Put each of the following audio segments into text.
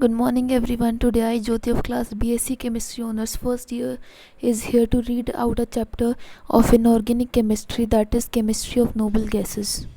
Good morning everyone. Today I, Jyoti of class BSc Chemistry Honors first year, is here to read out a chapter of inorganic chemistry, that is chemistry of noble gases.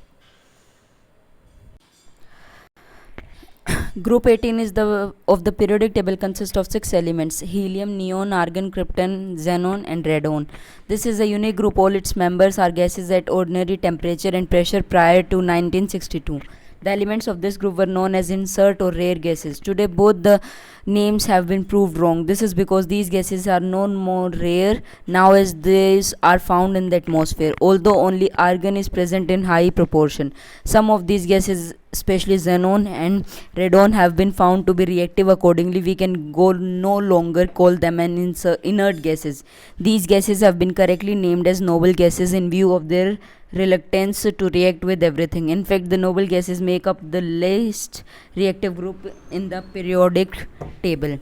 Group 18 is of the periodic table consists of 6 elements: helium, neon, argon, krypton, xenon and radon. This is a unique group. All its members are gases at ordinary temperature and pressure prior to 1962. The elements of this group were known as insert or rare gases. Today both the names have been proved wrong. This is because these gases are no more rare now as these are found in the atmosphere, although only argon is present in high proportion. Some of these gases, especially xenon and radon, have been found to be reactive. Accordingly, we can no longer call them an inert gases. These gases have been correctly named as noble gases in view of their reluctance to react with everything. In fact, the noble gases make up the least reactive group in the periodic table.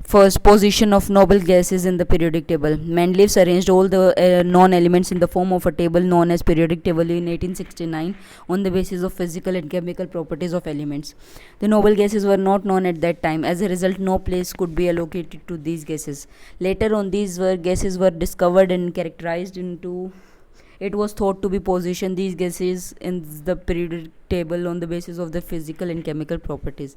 First, position of noble gases in the periodic table. Mendeleev arranged all the non-elements in the form of a table known as periodic table in 1869 on the basis of physical and chemical properties of elements. The noble gases were not known at that time. As a result, no place could be allocated to these gases. Later on, these gases were discovered and characterized into. It was thought to be position these gases in the periodic table on the basis of their physical and chemical properties.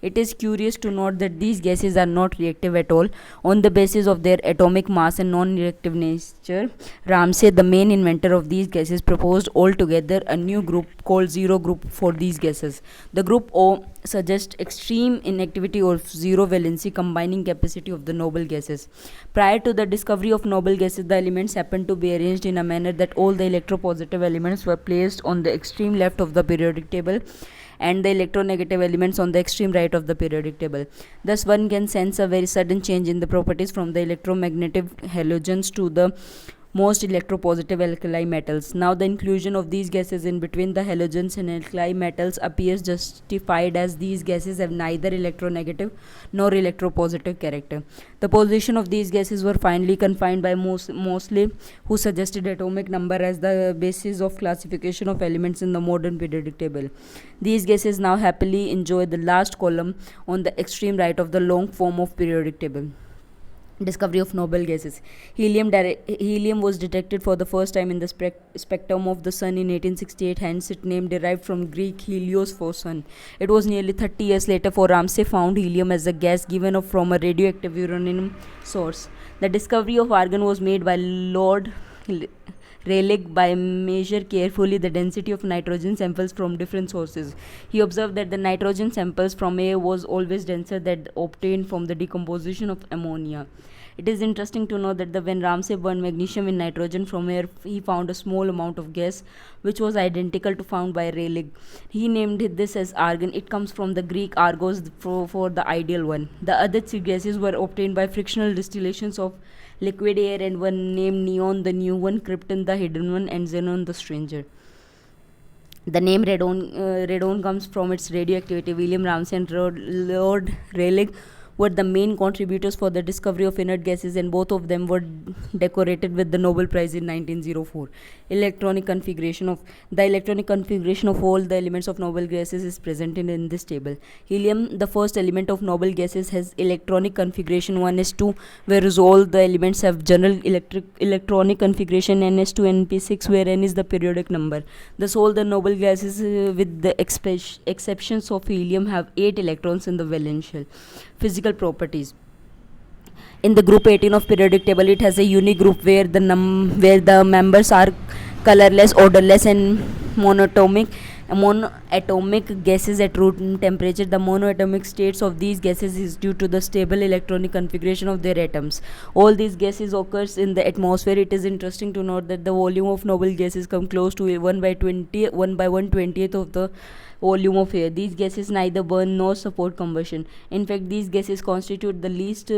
It is curious to note that these gases are not reactive at all on the basis of their atomic mass and non-reactive nature. Ramsay, the main inventor of these gases, proposed altogether a new group called zero group for these gases. The group O suggests extreme inactivity or zero valency combining capacity of the noble gases. Prior to the discovery of noble gases, the elements happened to be arranged in a manner that all the electropositive elements were placed on the extreme left of the periodic table and the electronegative elements on the extreme right of the periodic table. Thus, one can sense a very sudden change in the properties from the electromagnetic halogens to the most electropositive alkali metals. Now, the inclusion of these gases in between the halogens and alkali metals appears justified as these gases have neither electronegative nor electropositive character. The position of these gases were finally confined by Moseley, who suggested atomic number as the basis of classification of elements in the modern periodic table. These gases now happily enjoy the last column on the extreme right of the long form of periodic table. Discovery of noble gases. Helium was detected for the first time in the spectrum of the sun in 1868, hence its name derived from Greek helios, for sun. It was nearly 30 years later for Ramsay found helium as a gas given off from a radioactive uranium source. The discovery of argon was made by Lord Rayleigh by measure carefully the density of nitrogen samples from different sources. He observed that the nitrogen samples from air was always denser than obtained from the decomposition of ammonia. It is interesting to know that when Ramsay burned magnesium in nitrogen from air, he found a small amount of gas which was identical to found by Rayleigh. He named this as argon. It comes from the Greek argos for the ideal one. The other three gases were obtained by frictional distillations of liquid air, and one named neon, the new one, krypton, the hidden one, and xenon, the stranger. The name radon comes from its radioactivity. William Ramsay and Lord Rayleigh were the main contributors for the discovery of inert gases, and both of them were decorated with the Nobel Prize in 1904. The electronic configuration of all the elements of noble gases is presented in this table. Helium, the first element of noble gases, has electronic configuration 1s2, whereas all the elements have general electronic configuration ns2 and p6, where n is the periodic number. Thus, all the noble gases, with the exceptions of helium, have 8 electrons in the valence shell. Physical properties. In the group 18 of periodic table, it has a unique group where the members are colorless, odorless and monoatomic gases at room temperature. The monoatomic states of these gases is due to the stable electronic configuration of their atoms. All these gases occurs in the atmosphere. It is interesting to note that the volume of noble gases come close to 1 by 1/120th of the volume of air. These gases neither burn nor support combustion. In fact, these gases constitute the least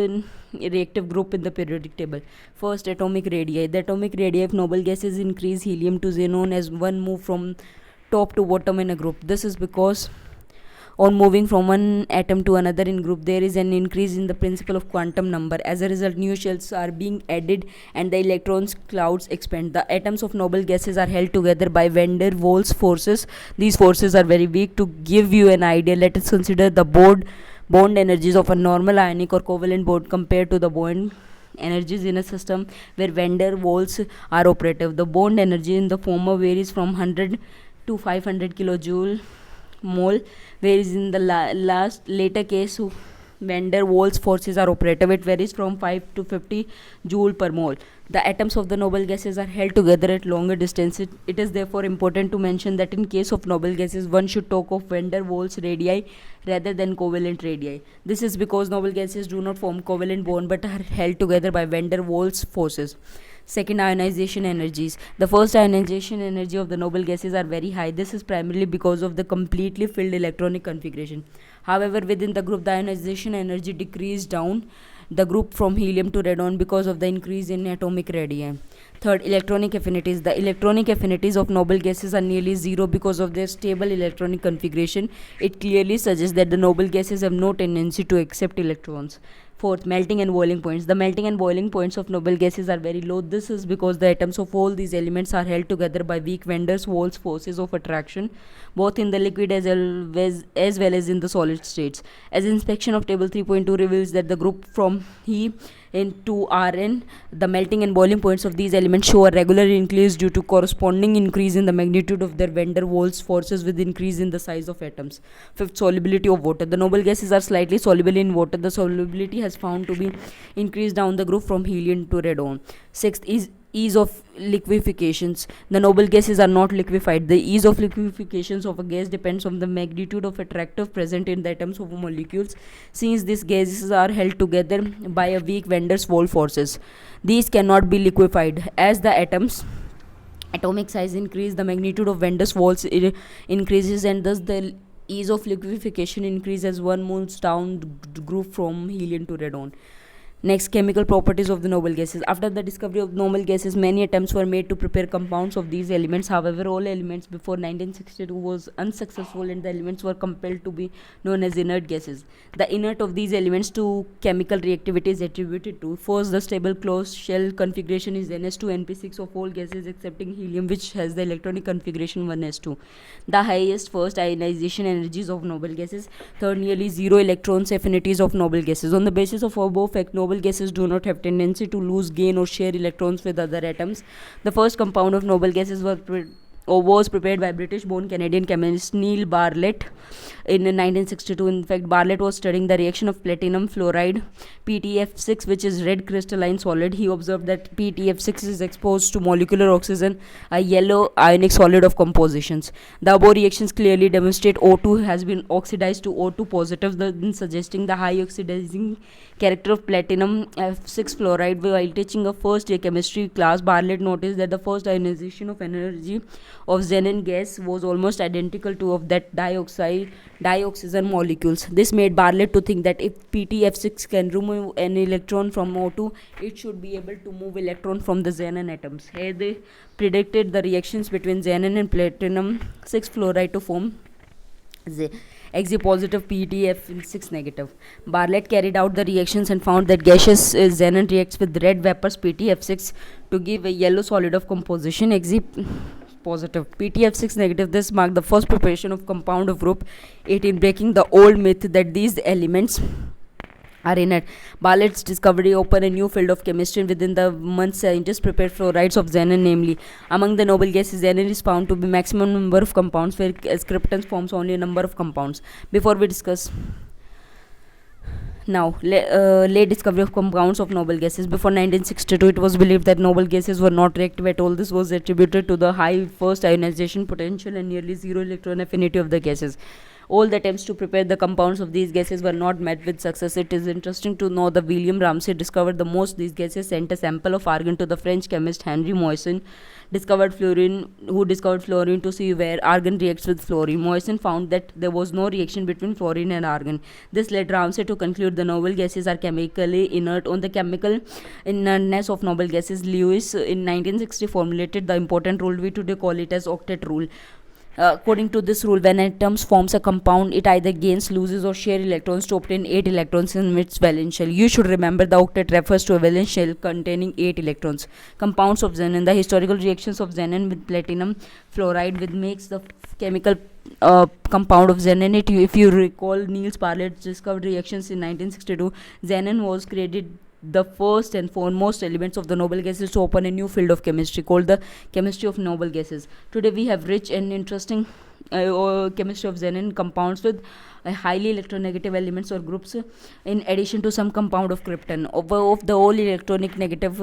reactive group in the periodic table. First, atomic radii. The atomic radii of noble gases increase helium to xenon as one move from top to bottom in a group. This is because On moving from one atom to another in group, there is an increase in the principle of quantum number. As a result, new shells are being added and the electrons clouds expand. The atoms of noble gases are held together by van der Waals forces. These forces are very weak. To give you an idea, let us consider the bond energies of a normal ionic or covalent bond compared to the bond energies in a system where van der Waals are operative. The bond energy in the former varies from 100 to 500 kilojoule mole, whereas in the later case van der Waals forces are operative, it varies from 5 to 50 joule per mole. The atoms of the noble gases are held together at longer distances. It is therefore important to mention that in case of noble gases, one should talk of van der Waals radii rather than covalent radii. This is because noble gases do not form covalent bond but are held together by van der Waals forces. Second, ionization energies. The first ionization energy of the noble gases are very high. This is primarily because of the completely filled electronic configuration. However, within the group, the ionization energy decreased down the group from helium to radon because of the increase in atomic radii. Third, electronic affinities. The electronic affinities of noble gases are nearly zero because of their stable electronic configuration. It clearly suggests that the noble gases have no tendency to accept electrons. Fourth, melting and boiling points. The melting and boiling points of noble gases are very low. This is because the atoms of all these elements are held together by weak van der Waals forces of attraction, both in the liquid as well as in the solid states. As inspection of table 3.2 reveals that the group from He into Rn, the melting and boiling points of these elements show a regular increase due to corresponding increase in the magnitude of their van der Waals forces with increase in the size of atoms. Fifth, solubility of water. The noble gases are slightly soluble in water. The solubility has found to be increased down the group from helium to radon. Sixth is ease of liquefations. The noble gases are not liquefied. The ease of liquefations of a gas depends on the magnitude of attractive present in the atoms of molecules. Since these gases are held together by a weak van der Waals forces, these cannot be liquefied. As the atomic size increase, the magnitude of van der Waals increases, and thus the ease of liquefaction increases as one moves down the group from helium to radon. Next, chemical properties of the noble gases. After the discovery of noble gases, many attempts were made to prepare compounds of these elements. However, all elements before 1962 was unsuccessful and the elements were compelled to be known as inert gases. The inert of these elements to chemical reactivity is attributed to: first, the stable closed shell configuration is Ns2np6 of all gases excepting helium, which has the electronic configuration 1s2. The highest first ionization energies of noble gases. Third, nearly zero electrons affinities of noble gases. On the basis of above fact, noble gases do not have tendency to lose, gain or share electrons with other atoms. The first compound of noble gases was prepared by British-born Canadian chemist Neil Bartlett in 1962. In fact, Bartlett was studying the reaction of platinum fluoride PTF6, which is red crystalline solid. He observed that PTF6 is exposed to molecular oxygen, a yellow ionic solid of compositions. The above reactions clearly demonstrate O2 has been oxidized to O2 positive, suggesting the high oxidizing character of platinum F6 fluoride. While teaching a first year chemistry class, Bartlett noticed that the first ionization of energy of xenon gas was almost identical to of that dioxygen molecules. This made Bartlett to think that if PTF6 can remove an electron from O2, it should be able to move electron from the xenon atoms. Here they predicted the reactions between xenon and platinum 6 fluoride to form Xe positive PTF6 negative. Bartlett carried out the reactions and found that gaseous xenon reacts with red vapors PTF6 to give a yellow solid of composition Xe positive PTF6 negative. This marked the first preparation of compound of group 18, breaking the old myth that these elements are inert. Bartlett's discovery opened a new field of chemistry. Within the months, scientists prepared fluorides of xenon, namely, among the noble gases, xenon is found to be maximum number of compounds, where krypton forms only a number of compounds. Before we discuss now, late discovery of compounds of noble gases. Before 1962, it was believed that noble gases were not reactive at all. This was attributed to the high first ionization potential and nearly zero electron affinity of the gases. All the attempts to prepare the compounds of these gases were not met with success. It is interesting to know that William Ramsay discovered the most these gases, sent a sample of argon to the French chemist Henri Moissan, who discovered fluorine to see where argon reacts with fluorine. Moissan found that there was no reaction between fluorine and argon. This led Ramsay to conclude the noble gases are chemically inert. On the chemical inertness of noble gases, Lewis in 1960 formulated the important rule we today call it as octet rule. According to this rule, when atoms forms a compound, it either gains, loses, or share electrons to obtain 8 electrons in its valence shell. You should remember the octet refers to a valence shell containing 8 electrons. Compounds of xenon. The historical reactions of xenon with platinum fluoride with makes the chemical compound of xenon. If you recall, Niels Parlet discovered reactions in 1962. Xenon was created the first and foremost elements of the noble gases to open a new field of chemistry called the chemistry of noble gases. Today we have rich and interesting chemistry of xenon compounds with highly electronegative elements or groups, in addition to some compound of krypton. Of the all electronic negative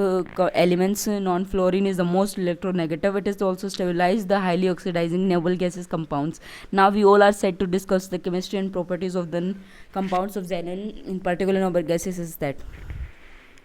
elements, non-fluorine is the most electronegative. It is also stabilized the highly oxidizing noble gases compounds. Now we all are set to discuss the chemistry and properties of the compounds of xenon, in particular noble gases. Is that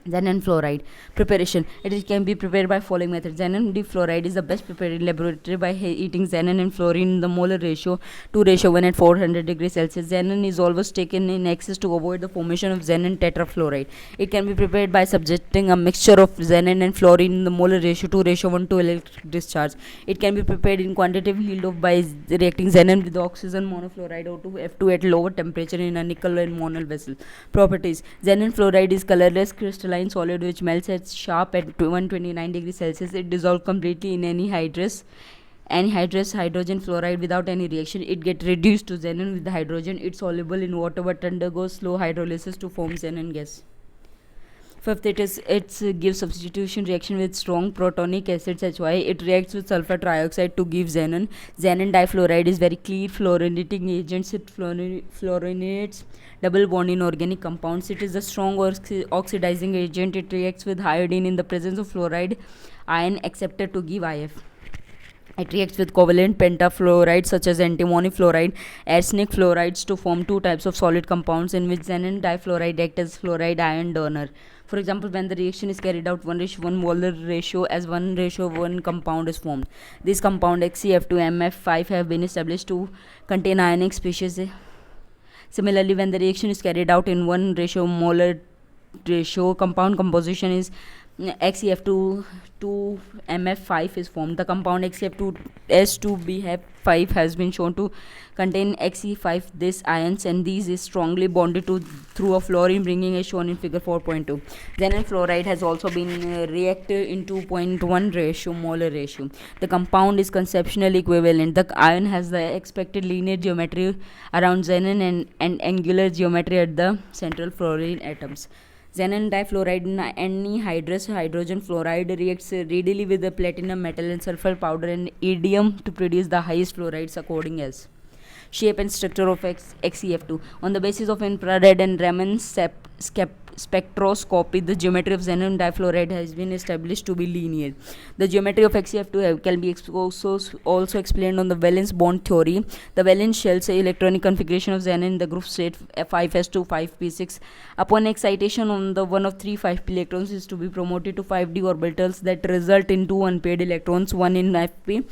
xenon fluoride preparation? It can be prepared by following methods. Xenon difluoride is the best prepared in laboratory by heating xenon and fluorine in the molar ratio 2:1 at 400 degrees Celsius. Xenon is always taken in excess to avoid the formation of xenon tetrafluoride. It can be prepared by subjecting a mixture of xenon and fluorine in the molar ratio 2:1 to electric discharge. It can be prepared in quantitative yield of by reacting xenon with oxygen monofluoride O2F2 at lower temperature in a nickel and monel vessel. Properties: xenon fluoride is colorless crystalline solid which melts at sharp at 129 degrees Celsius. It dissolves completely in anhydrous hydrogen fluoride without any reaction. It gets reduced to xenon with the hydrogen. It's soluble in water but undergoes slow hydrolysis to form xenon gas. Fifth, it gives substitution reaction with strong protonic acids HY. It reacts with sulfur trioxide to give xenon. Xenon difluoride is very clear fluorinating agent. It fluorinates double bond in organic compounds. It is a strong oxidizing agent. It reacts with iodine in the presence of fluoride ion accepted to give IF. It reacts with covalent pentafluorides such as antimony fluoride, arsenic fluorides to form two types of solid compounds in which xenon difluoride acts as fluoride ion donor. For example, when the reaction is carried out 1:1 molar ratio as 1:1 compound is formed. This compound XCF2MF5 have been established to contain ionic species. Similarly, when the reaction is carried out in 1:1 molar ratio, compound composition is XCF2 MF5 is formed. The compound XCF2S2BF5 has been shown to contain XE5 this ions, and these is strongly bonded to through a fluorine ring as shown in figure 4.2. Xenon fluoride has also been reacted in 2.1 ratio molar ratio. The compound is conceptually equivalent. The ion has the expected linear geometry around xenon and angular geometry at the central fluorine atoms. Xenon difluoride anhydrous hydrogen fluoride reacts readily with the platinum metal and sulfur powder and iridium to produce the highest fluorides according as shape and structure of XCF2. On the basis of infrared and Raman spectroscopy, the geometry of xenon difluoride has been established to be linear. The geometry of XCF2 can be also explained on the valence bond theory. The valence shell's electronic configuration of xenon in the group state 5s2 5p6 upon excitation on the one of 3 5p electrons is to be promoted to 5d orbitals that result in 2 unpaired electrons, one in 5p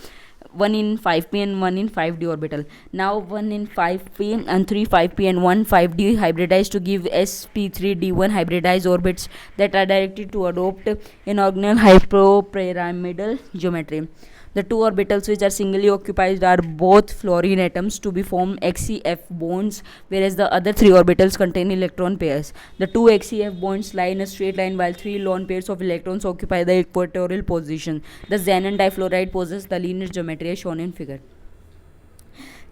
and 1 in 5d orbital. Now 1 in 5p and 3 5p and 1 5d hybridized to give sp3d1 hybridized orbits that are directed to adopt inorganal hyperpyramidal geometry. The two orbitals which are singly occupied are both fluorine atoms to be formed XCF bonds, whereas the other three orbitals contain electron pairs. The two XCF bonds lie in a straight line while three lone pairs of electrons occupy the equatorial position. The xenon difluoride possesses the linear geometry as shown in figure.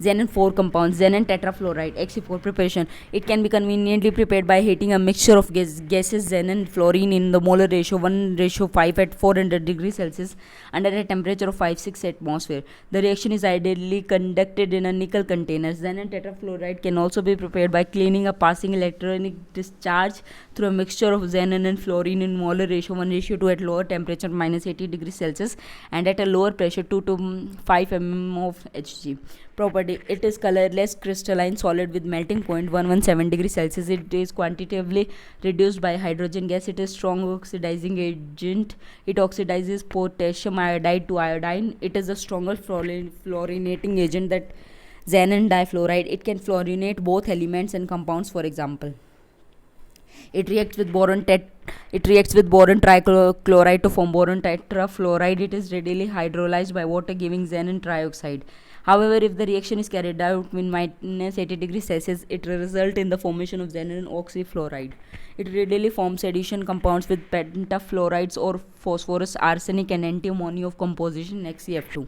Xenon 4 compounds. Xenon tetrafluoride Xe4 preparation. It can be conveniently prepared by heating a mixture of gases xenon and fluorine in the molar ratio 1:5 at 400 degrees Celsius under a temperature of 5-6 atmosphere. The reaction is ideally conducted in a nickel container. Xenon tetrafluoride can also be prepared by cleaning a passing electronic discharge through a mixture of xenon and fluorine in molar ratio 1:2 at lower temperature -80 degrees Celsius and at a lower pressure 2 to 5 mm of Hg. Property: it is colorless crystalline solid with melting point 117 degrees Celsius. It is quantitatively reduced by hydrogen gas. It is strong oxidizing agent. It oxidizes potassium iodide to iodine. It is a stronger fluorinating agent than xenon difluoride. It can fluorinate both elements and compounds. For example, it reacts with boron trichloride to form boron tetrafluoride. It is readily hydrolyzed by water, giving xenon trioxide. However, if the reaction is carried out in minus 80 degrees Celsius, it will result in the formation of xenon oxyfluoride. It readily forms addition compounds with pentafluorides or phosphorus, arsenic, and antimony of composition XeF2.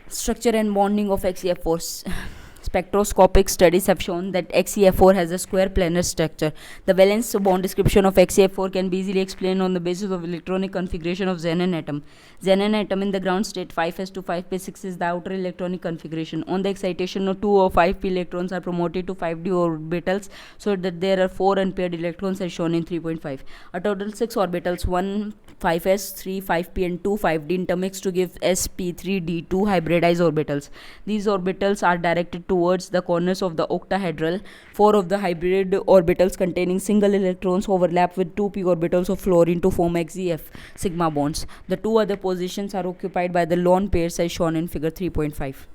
Structure and bonding of XeF4. Spectroscopic studies have shown that XeF4 has a square planar structure. The valence bond description of XeF4 can be easily explained on the basis of electronic configuration of xenon atom. Xenon atom in the ground state 5s to 5p6 is the outer electronic configuration. On the excitation of 2 or 5p electrons are promoted to 5d orbitals, so that there are 4 unpaired electrons as shown in 3.5. A total 6 orbitals, 1 5s, 3 5p and 2 5d intermix to give sp3d2 hybridized orbitals. These orbitals are directed towards the corners of the octahedral. 4 of the hybrid orbitals containing single electrons overlap with 2p orbitals of fluorine to form XeF sigma bonds. The 2 other positions are occupied by the lone pairs as shown in figure 3.5.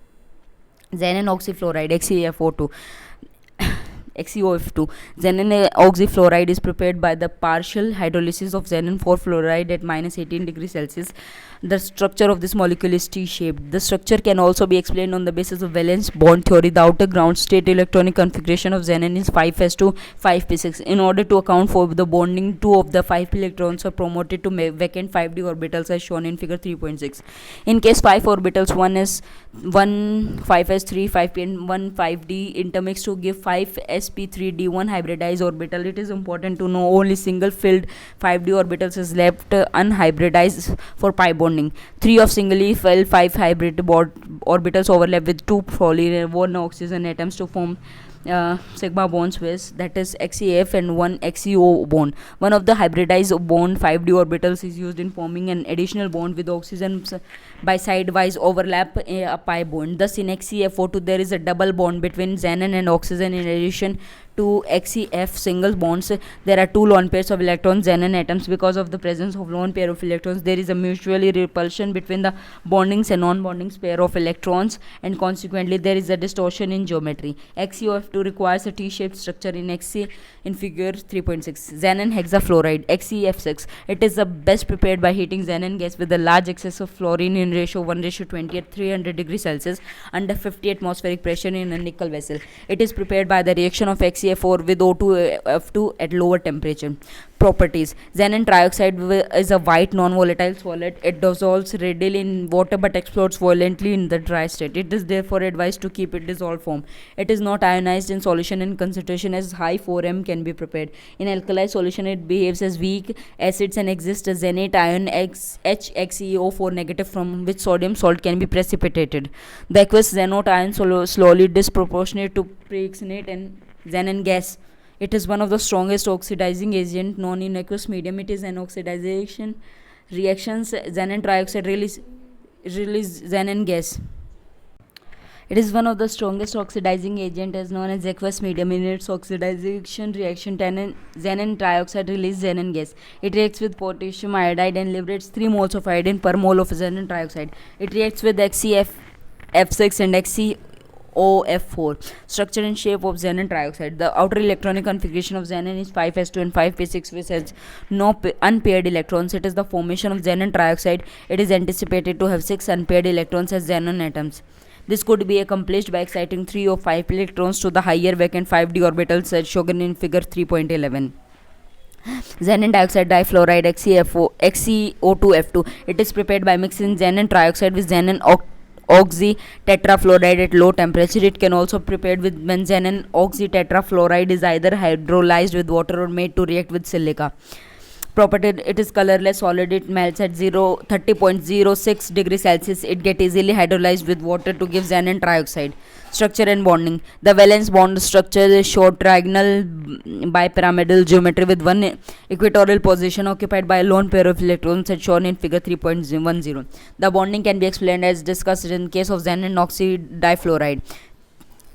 Xenon oxyfluoride XeFO2. XeOF2. Xenon oxyfluoride is prepared by the partial hydrolysis of xenon 4 fluoride at minus 18 degrees Celsius. The structure of this molecule is T-shaped. The structure can also be explained on the basis of valence bond theory. The outer ground state electronic configuration of xenon is 5s to 5p6. In order to account for the bonding, 2 of the 5p electrons are promoted to vacant 5d orbitals as shown in figure 3.6. In case 5 orbitals, 1 5s, 3 5p and 1 5d intermix to give 5 sp3d1 hybridized orbital. It is important to know only single filled 5d orbitals is left unhybridized for pi bonding. 3 of singly filled 5 hybrid orbitals overlap with 2 fluorine and 1 oxygen atoms to form sigma bonds with, that is XeF and 1 XeO bond. One of the hybridized bond 5d orbitals is used in forming an additional bond with oxygen by sidewise overlap a pi bond. Thus in XeFO2 there is a double bond between xenon and oxygen. In addition to XeF single bonds, there are 2 lone pairs of electrons xenon atoms. Because of the presence of lone pair of electrons, there is a mutually repulsion between the bondings and non-bondings pair of electrons, and consequently there is a distortion in geometry. XeOF2 requires a T-shaped structure in Xe in figure 3.6. Xenon hexafluoride XeF6. It is the best prepared by heating xenon gas with a large excess of fluorine in ratio 1:20 at 300 degrees Celsius under 50 atmospheric pressure in a nickel vessel. It is prepared by the reaction of XeF4 with O2F2 at lower temperature. Properties. Xenon trioxide is a white non-volatile solid. It dissolves readily in water but explodes violently in the dry state. It is therefore advised to keep it dissolved form. It is not ionized in solution in concentration as high 4m can be prepared. In alkali solution it behaves as weak acids and exists a xenate ion HXeO4 negative from which sodium salt can be precipitated. The aqueous xenote ion slowly disproportionate to pre-xenate and xenon gas. It is one of the strongest oxidizing agent known in aqueous medium. It is an oxidization reactions. Xenon trioxide release xenon gas. It is one of the strongest oxidizing agent as known as aqueous medium. In its oxidization reaction, xenon trioxide releases xenon gas. It reacts with potassium iodide and liberates 3 moles of iodine per mole of xenon trioxide. It reacts with XeF6 and XeOF4. Structure and shape of xenon trioxide. The outer electronic configuration of xenon is 5s2 and 5p6, which has no unpaired electrons. It is the formation of xenon trioxide. It is anticipated to have 6 unpaired electrons as xenon atoms. This could be accomplished by exciting 3 or 5 electrons to the higher vacant 5d orbitals as shown in figure 3.11. Xenon dioxide difluoride XeO2F2. It is prepared by mixing xenon trioxide with xenon oxy tetrafluoride at low temperature. It can also be prepared with when xenon oxy tetrafluoride is either hydrolyzed with water or made to react with silica. Property: it is colorless solid. It melts at 30.06 degrees Celsius. It gets easily hydrolyzed with water to give xenon trioxide. Structure and bonding. The valence bond structure is short trigonal bipyramidal geometry with one equatorial position occupied by a lone pair of electrons as shown in figure 3.10. The bonding can be explained as discussed in case of xenon oxy difluoride.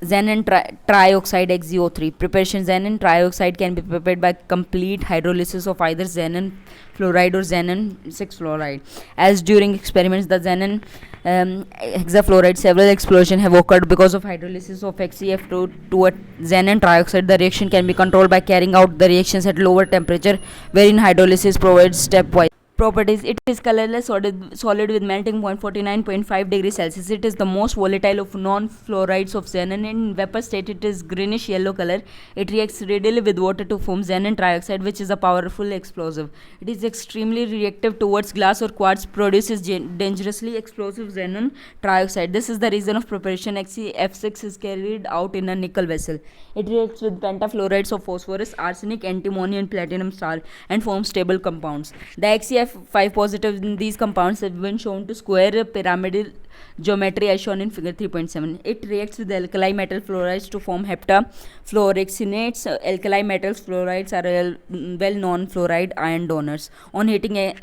Xenon trioxide XeO3. Preparation: xenon trioxide can be prepared by complete hydrolysis of either xenon fluoride or xenon 6 fluoride. As during experiments the xenon hexafluoride, several explosions have occurred because of hydrolysis of XeF2 to a xenon trioxide. The reaction can be controlled by carrying out the reactions at lower temperature, wherein hydrolysis provides stepwise. Properties: it is colorless solid with melting point 49.5 degrees Celsius. It is the most volatile of non-fluorides of xenon. In vapor state, it is greenish yellow color. It reacts readily with water to form xenon trioxide, which is a powerful explosive. It is extremely reactive towards glass or quartz, produces dangerously explosive xenon trioxide. This is the reason of preparation. XeF6 is carried out in a nickel vessel. It reacts with pentafluorides of phosphorus, arsenic, antimony, and platinum star and forms stable compounds. The XeF5 positive in these compounds have been shown to square pyramidal geometry as shown in figure 3.7. It reacts with alkali metal fluorides to form heptafluoroxynates. Alkali metals fluorides are well known fluoride ion donors. On heating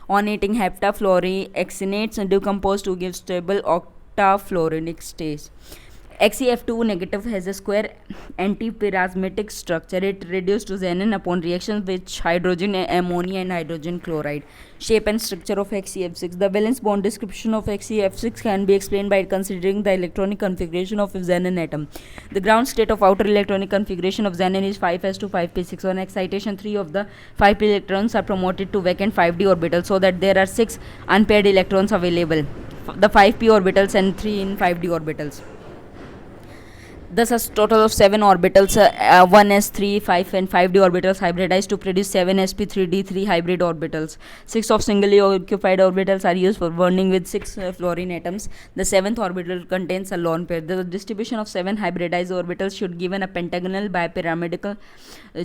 heptafluoroxynates decompose to give stable octafluorinic state. XeF2 negative has a square antipyrasmatic structure. It reduced to xenon upon reaction with hydrogen, ammonia, and hydrogen chloride. Shape and structure of XeF6. The valence bond description of XeF6 can be explained by considering the electronic configuration of a xenon atom. The ground state of outer electronic configuration of xenon is 5s to 5p6. On excitation, 3 of the 5p electrons are promoted to vacant 5d orbitals, so that there are 6 unpaired electrons available. The 5p orbitals and 3 in 5d orbitals. Thus, a total of 7 orbitals, 1s3, 5 and 5d orbitals hybridized to produce 7 sp3d3 hybrid orbitals. 6 of singly occupied orbitals are used for bonding with 6 fluorine atoms. The 7th orbital contains a lone pair. The distribution of 7 hybridized orbitals should give a pentagonal bipyramidical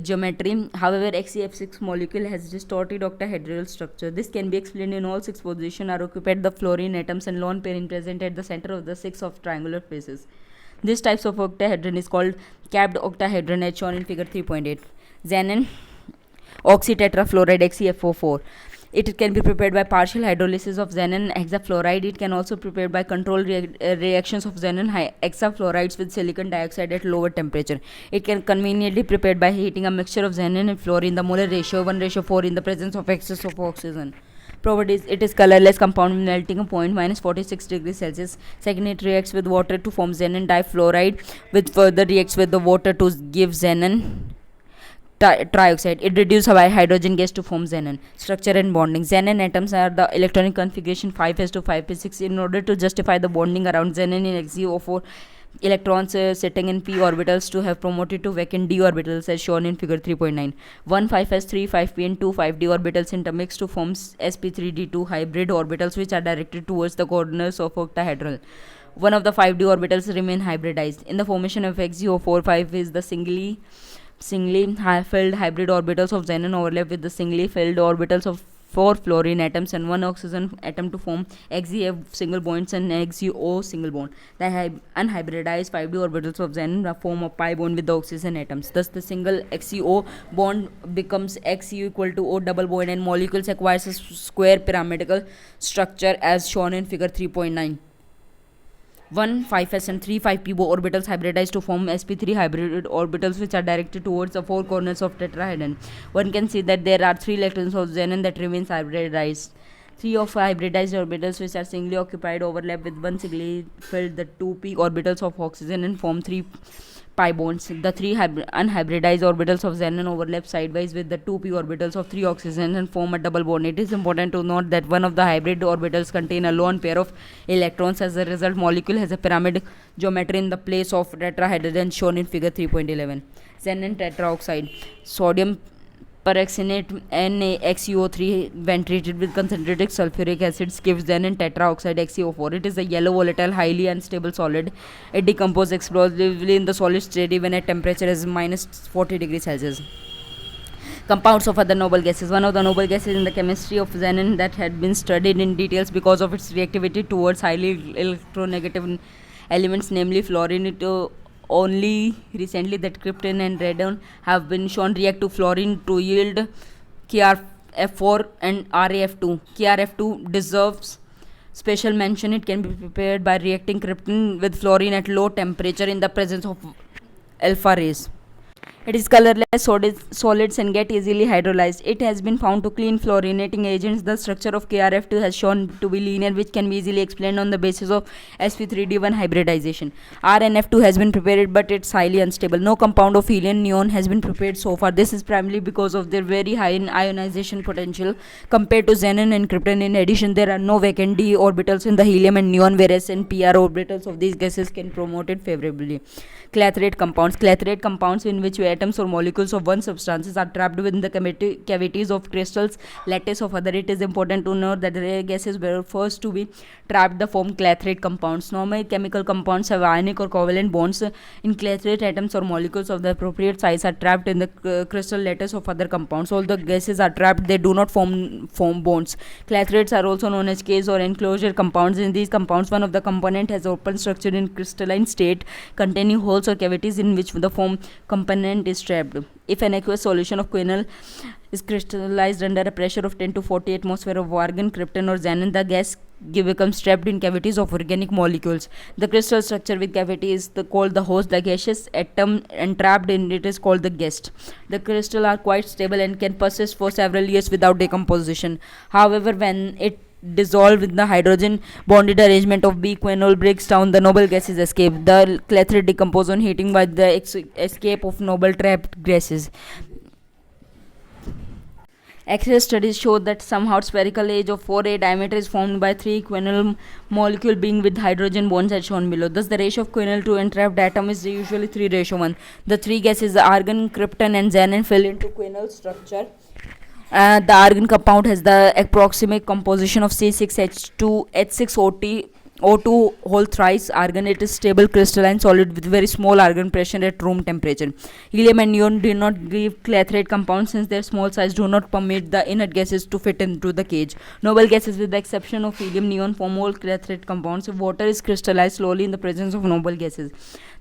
geometry. However, XeF6 molecule has distorted octahedral structure. This can be explained in all 6 positions are occupied the fluorine atoms and lone pair present at the center of the 6 of triangular faces. This type of octahedron is called capped octahedron as shown in figure 3.8. Xenon oxytetrafluoride XeFO4. It can be prepared by partial hydrolysis of xenon hexafluoride. It can also be prepared by controlled reactions of xenon hexafluorides with silicon dioxide at lower temperature. It can conveniently be prepared by heating a mixture of xenon and fluorine. The molar ratio 1:4 in the presence of excess of oxygen. Properties: it is colorless compound with melting point -46 degrees Celsius. Second, it reacts with water to form xenon difluoride, which further reacts with the water to give xenon trioxide. It reduces hydrogen gas to form xenon. Structure and bonding: xenon atoms are the electronic configuration 5s to 5p6. In order to justify the bonding around xenon in XeO4, electrons sitting in p orbitals to have promoted to vacant d orbitals as shown in figure 3.9. 1 5s, 3 5p and 2 5d orbitals intermix to form sp3d2 hybrid orbitals, which are directed towards the corners of octahedral. One of the 5d orbitals remain hybridized. In the formation of XeO4, 5 is the singly filled hybrid orbitals of xenon overlap with the singly filled orbitals of 4 fluorine atoms and 1 oxygen atom to form XeF single bonds and XeO single bond. The unhybridized 5d orbitals of xenon form a pi bond with the oxygen atoms. Thus, the single XeO bond becomes XeO equal to O double bond, and molecules acquires a square pyramidal structure as shown in figure 3.9. 1 5s and 3 5p orbitals hybridized to form sp3 hybrid orbitals, which are directed towards the 4 corners of tetrahedron. One can see that there are 3 electrons of xenon that remains hybridized. 3 of hybridized orbitals which are singly occupied overlap with 1 singly filled the 2p orbitals of oxygen and form 3 pi bonds. The 3 unhybridized orbitals of xenon overlap sidewise with the 2p orbitals of 3 oxygen and form a double bond. It is important to note that one of the hybrid orbitals contain a lone pair of electrons. As a result, molecule has a pyramid geometry in the place of tetrahedron shown in figure 3.11. Xenon tetraoxide. Sodium perxenate NaXeO3 when treated with concentrated sulfuric acid gives xenon tetraoxide XeO4. It is a yellow volatile highly unstable solid. It decomposes explosively in the solid state even at temperature as -40 degrees Celsius. Compounds of other noble gases. One of the noble gases in the chemistry of xenon that had been studied in details because of its reactivity towards highly electronegative elements, namely fluorine. It only recently that krypton and radon have been shown react to fluorine to yield KrF4 and RaF2. KrF2 deserves special mention. It can be prepared by reacting krypton with fluorine at low temperature in the presence of alpha rays. It is colorless solids and get easily hydrolyzed. It has been found to clean fluorinating agents. The structure of KrF2 has shown to be linear, which can be easily explained on the basis of sp3d1 hybridization. RnF2 has been prepared, but it's highly unstable. No compound of helium neon has been prepared so far. This is primarily because of their very high ionization potential compared to xenon and krypton. In addition, there are no vacant d orbitals in the helium and neon, whereas in pr orbitals of these gases can promote it favorably. Clathrate compounds in which atoms or molecules of one substances are trapped within the cavities of crystals lattice of other. It is important to note that rare gases were first to be trapped the form clathrate compounds. Normal chemical compounds have ionic or covalent bonds. In clathrate, atoms or molecules of the appropriate size are trapped in the crystal lattice of other compounds. Although gases are trapped, they do not form bonds. Clathrates are also known as case or enclosure compounds. In these compounds, one of the component has open structure in crystalline state containing holes or cavities in which the foam component is trapped. If an aqueous solution of quinol is crystallized under a pressure of 10 to 40 atmosphere of argon, krypton or xenon, the gas becomes trapped in cavities of organic molecules. The crystal structure with cavity is called the host. The gaseous atom entrapped in it is called the guest. The crystals are quite stable and can persist for several years without decomposition. However, when it dissolved in the hydrogen bonded arrangement of B-quinol breaks down, the noble gases escape. The clathrate decompose on heating by the escape of noble trapped gases. X-ray studies show that somehow spherical edge of 4A diameter is formed by 3 quinol molecule being with hydrogen bonds as shown below. Thus, the ratio of quinol to entrapped atom is usually 3:1. The three gases argon, krypton and xenon fill into quinol structure. The argon compound has the approximate composition of C6H2 H6OT O2 whole thrice argon. It is stable crystalline solid with very small argon pressure at room temperature. Helium and neon do not give clathrate compounds since their small size do not permit the inert gases to fit into the cage. Noble gases with the exception of helium neon form all clathrate compounds. Water is crystallized slowly in the presence of noble gases.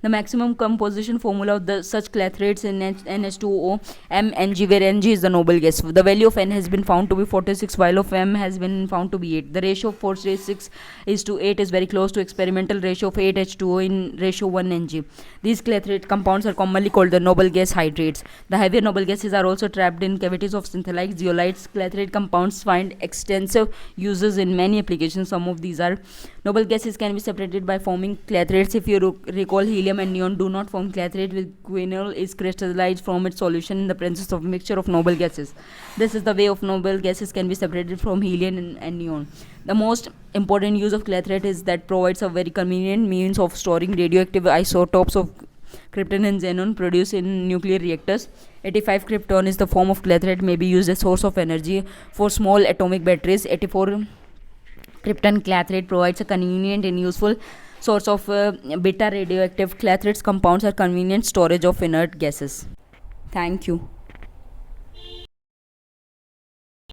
The maximum composition formula of such clathrates in NH2O MNG, where Ng is the noble gas. The value of N has been found to be 46 while of M has been found to be 8. The ratio of 4:6:8 is very close to experimental ratio of 8H2O in ratio 1 Ng. These clathrate compounds are commonly called the noble gas hydrates. The heavier noble gases are also trapped in cavities of synthelites, zeolites. Clathrate compounds find extensive uses in many applications. Some of these are: noble gases can be separated by forming clathrates. If you recall, helium and neon do not form clathrate, with quinol is crystallized from its solution in the presence of mixture of noble gases. This is the way of noble gases can be separated from helium and neon. The most important use of clathrate is that provides a very convenient means of storing radioactive isotopes of krypton and xenon produced in nuclear reactors. 85 krypton is the form of clathrate, may be used as source of energy for small atomic batteries. 84 krypton clathrate provides a convenient and useful source of beta radioactive. Clathrates compounds are convenient storage of inert gases. Thank you.